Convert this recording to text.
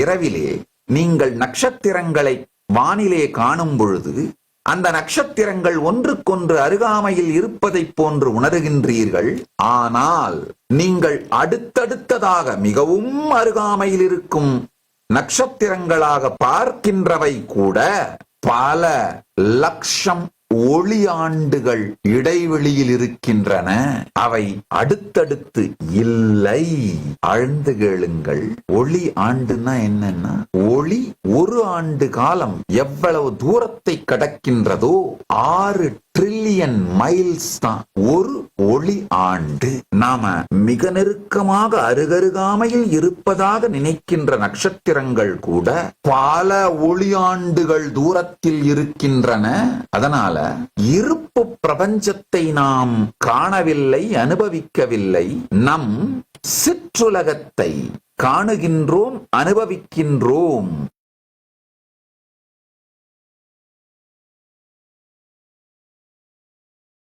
இரவிலே நீங்கள் நட்சத்திரங்களை வானிலே காணும் பொழுது அந்த நட்சத்திரங்கள் ஒன்றுக்கொன்று அருகாமையில் இருப்பதைப் போன்று உணர்கின்றீர்கள். ஆனால் நீங்கள் அடுத்தடுத்ததாக மிகவும் அருகாமையில் இருக்கும் நட்சத்திரங்களாக பார்க்கின்றவை கூட பல லட்சம் ஒளி ஆண்டுகள் இடைவெளியில் இருக்கின்றன. அவை அடுத்தடுத்து இல்லை. ஆழ்ந்து கேளுங்கள். ஒளி ஆண்டுனா என்னன்னா, ஒளி ஒரு ஆண்டு காலம் எவ்வளவு தூரத்தை கடக்கின்றதோ 6 ட்ரில்லியன் மைல்ஸ் தான் ஒரு ஒளி ஆண்டு. நாம மிக நெருக்கமாக அருகருகாமையில் இருப்பதாக நினைக்கின்ற நட்சத்திரங்கள் கூட பல ஒளியாண்டுகள் தூரத்தில் இருக்கின்றன. அதனால இருப்பு பிரபஞ்சத்தை நாம் காணவில்லை, அனுபவிக்கவில்லை. நம் சிற்றுலகத்தை காணுகின்றோம், அனுபவிக்கின்றோம்.